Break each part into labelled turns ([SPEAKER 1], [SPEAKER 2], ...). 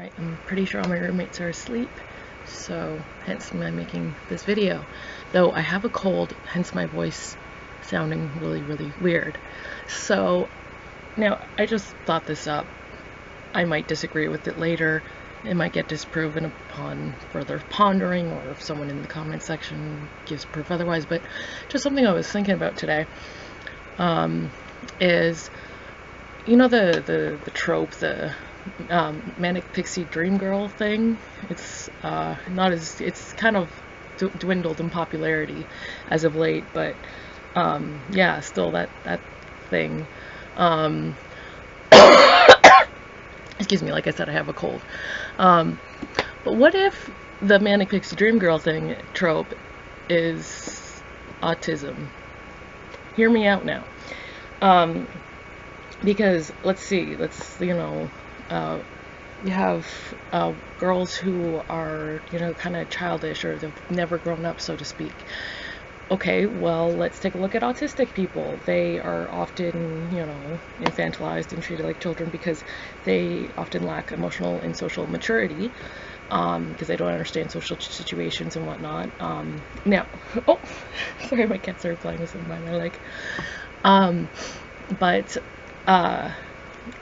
[SPEAKER 1] Alright, I'm pretty sure all my roommates are asleep, so hence me making this video. Though I have a cold, hence my voice sounding really, really weird. So now I just thought this up. I might disagree with it later. It might get disproven upon further pondering, or if someone in the comment section gives proof otherwise, but just something I was thinking about today is, you know, the trope, the Manic Pixie dream girl thing. It's not as, it's kind of dwindled in popularity as of late, but yeah, still that thing. Excuse me, like I said, I have a cold. But what if the Manic Pixie dream girl thing trope is autism? Hear me out now. Because let's see, you have girls who are, kind of childish, or they've never grown up, so to speak. Okay, well, let's take a look at autistic people. They are often, infantilized and treated like children because they often lack emotional and social maturity, because they don't understand social situations and whatnot. Now, oh, sorry, my cats are playing with something by my leg.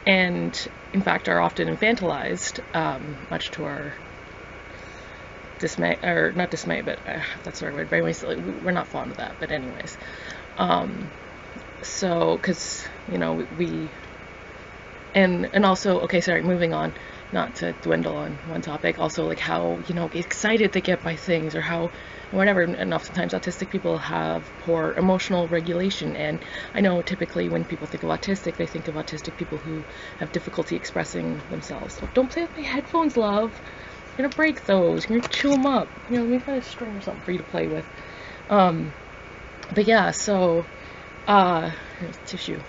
[SPEAKER 1] And in fact are often infantilized, much to our dismay, or not dismay, but that's the right word. Very silly. We're not fond of that, but anyways. So, because we and also, okay, sorry, moving on, not to dwindle on one topic. Also, like how excited they get by things, or how whatever. And oftentimes autistic people have poor emotional regulation, and I know typically when people think of autistic, they think of autistic people who have difficulty expressing themselves. So don't play with my headphones, love. You're gonna break those. You're gonna chew them up. Maybe find a string or something for you to play with. But yeah, so here's tissue.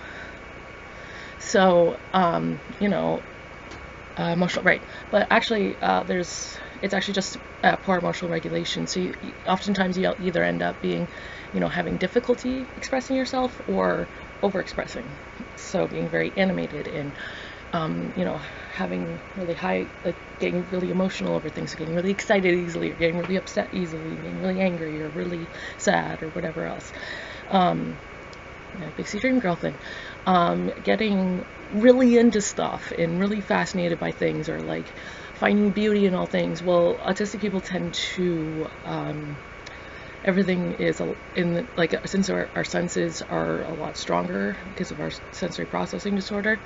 [SPEAKER 1] So emotional, right? But actually, it's actually just poor emotional regulation. So oftentimes you either end up being, having difficulty expressing yourself, or overexpressing. So being very animated and having really high, like getting really emotional over things, so getting really excited easily, or getting really upset easily, getting really angry, or really sad, or whatever else. Pixie dream girl thing. Getting really into stuff and really fascinated by things, or like finding beauty in all things. Well, autistic people tend to everything is since our senses are a lot stronger because of our sensory processing disorder,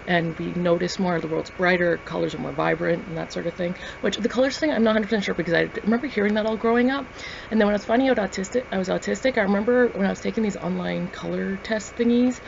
[SPEAKER 1] and we notice more, the world's brighter, colors are more vibrant, and that sort of thing. Which the colors thing, I'm not 100% sure, because I remember hearing that all growing up. And then when I was finding out I was autistic, I remember when I was taking these online color test thingies,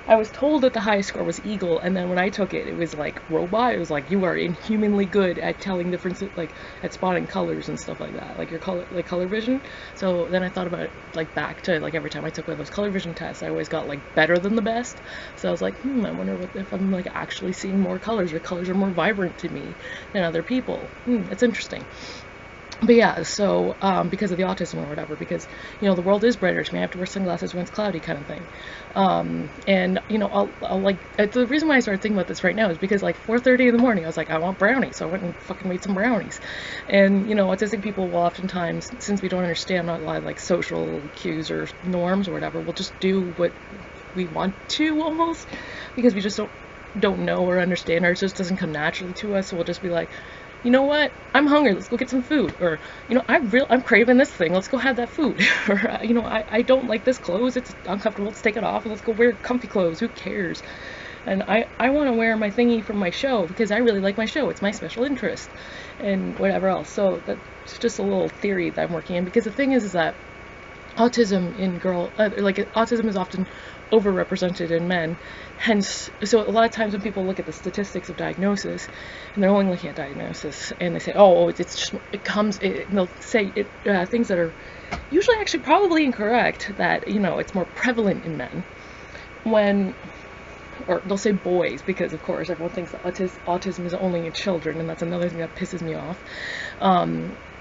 [SPEAKER 1] I was told that the highest score was Eagle, and then when I took it, it was like Robot. It was like, you are inhumanly good at telling differences, like at spotting colors and stuff like that, like your color vision. So then I thought about it, like back to like every time I took one of those color vision tests, I always got like better than the best. So I was like, I wonder if I'm like actually seeing more colors, or colors are more vibrant to me than other people. It's interesting. But yeah, so because of the autism or whatever, because the world is brighter to me, I have to wear sunglasses when it's cloudy, kind of thing. And I'll like, the reason why I started thinking about this right now is because like 4:30 in the morning, I was like, I want brownies, so I went and fucking made some brownies. And autistic people will oftentimes, since we don't understand a lot of like social cues or norms or whatever, we'll just do what we want to, almost, because we just don't know or understand, or it just doesn't come naturally to us. So we'll just be like, you know what? I'm hungry. Let's go get some food. Or, I'm craving this thing. Let's go have that food. Or, I don't like this clothes. It's uncomfortable. Let's take it off and let's go wear comfy clothes. Who cares? And I want to wear my thingy from my show because I really like my show. It's my special interest and whatever else. So that's just a little theory that I'm working in, because the thing is that autism autism is often overrepresented in men. Hence, so a lot of times when people look at the statistics of diagnosis, and they're only looking at diagnosis, and they say, they'll say things that are usually actually probably incorrect, that it's more prevalent in men, or they'll say boys, because of course everyone thinks that autism is only in children, and that's another thing that pisses me off.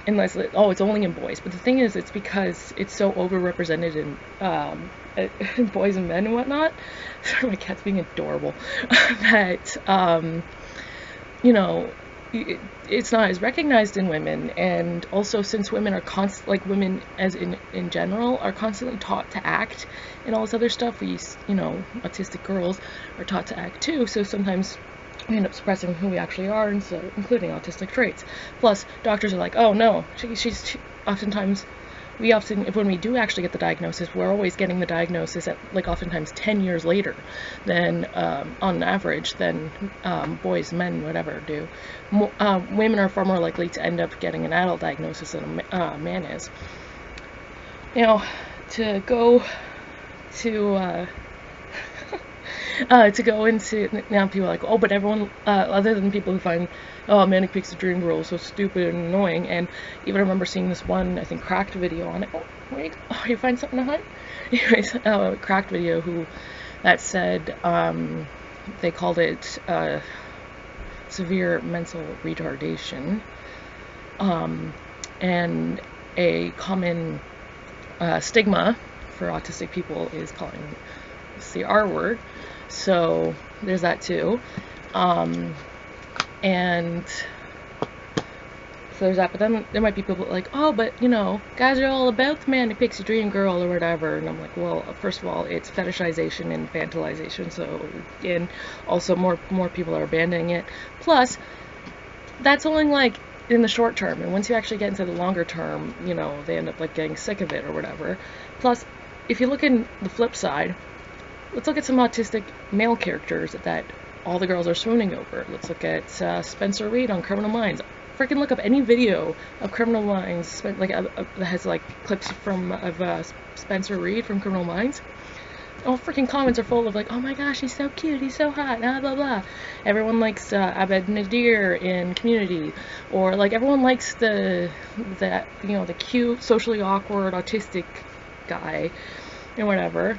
[SPEAKER 1] Unless it's only in boys. But the thing is, it's because it's so overrepresented in boys and men and whatnot. Sorry, my cat's being adorable. That you know, it's not as recognized in women, and also since women are like women as in general are constantly taught to act and all this other stuff, we, you know, autistic girls are taught to act too, so sometimes we end up suppressing who we actually are, and so including autistic traits. Plus doctors are like, oh no, she's oftentimes, we often, when we do actually get the diagnosis, we're always getting the diagnosis at like oftentimes 10 years later than on average than men, whatever, do. Women are far more likely to end up getting an adult diagnosis than a man is. You know, to go to to go into, now people are like, oh, but everyone, other than people who find, oh, Manic Pixie Dream Girl so stupid and annoying, and even I remember seeing this one, I think, cracked video on it. Oh, where you go? Oh, you find something to hide? Anyways, cracked video that said, they called it severe mental retardation, and a common stigma for autistic people is calling it's the R word. So there's that too. And so there's that, but then there might be people like, oh, but you know, guys are all about the Manic Pixie Dream Girl or whatever, and I'm like, well, first of all, it's fetishization and infantilization, so again, also more people are abandoning it. Plus, that's only like in the short term, and once you actually get into the longer term, you know, they end up like getting sick of it or whatever. Plus, if you look in the flip side, let's look at some autistic male characters that all the girls are swooning over. Let's look at Spencer Reid on Criminal Minds. Freaking look up any video of Criminal Minds, like that has like clips of Spencer Reid from Criminal Minds. All freaking comments are full of like, oh my gosh, he's so cute, he's so hot, blah blah blah. Everyone likes Abed Nadir in Community, or like everyone likes the cute, socially awkward, autistic guy, and whatever.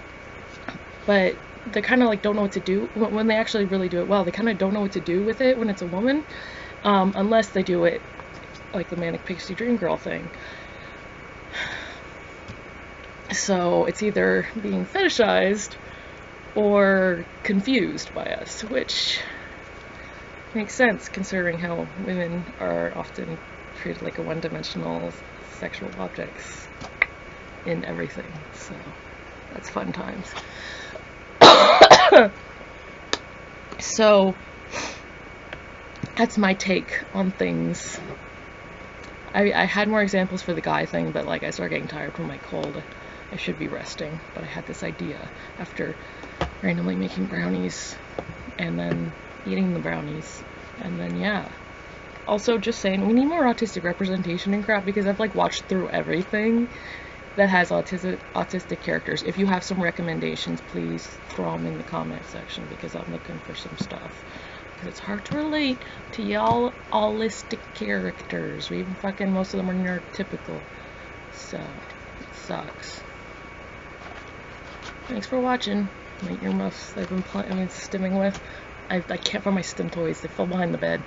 [SPEAKER 1] But they kind of like don't know what to do when they actually really do it well. They kind of don't know what to do with it when it's a woman, unless they do it like the Manic Pixie Dream Girl thing. So it's either being fetishized or confused by us, which makes sense considering how women are often treated like a one-dimensional sexual objects in everything. So that's fun times. So that's my take on things. I had more examples for the guy thing, but like I started getting tired from my cold. I should be resting, but I had this idea after randomly making brownies and then eating the brownies, and then yeah. Also, just saying, we need more autistic representation and crap, because I've like watched through everything that has autistic characters. If you have some recommendations, please throw them in the comment section, because I'm looking for some stuff. Because it's hard to relate to y'all allistic characters. Even fucking most of them are neurotypical. So, it sucks. Thanks for watching. My earmuffs I've been stimming with. I can't find my stim toys. They fell behind the bed.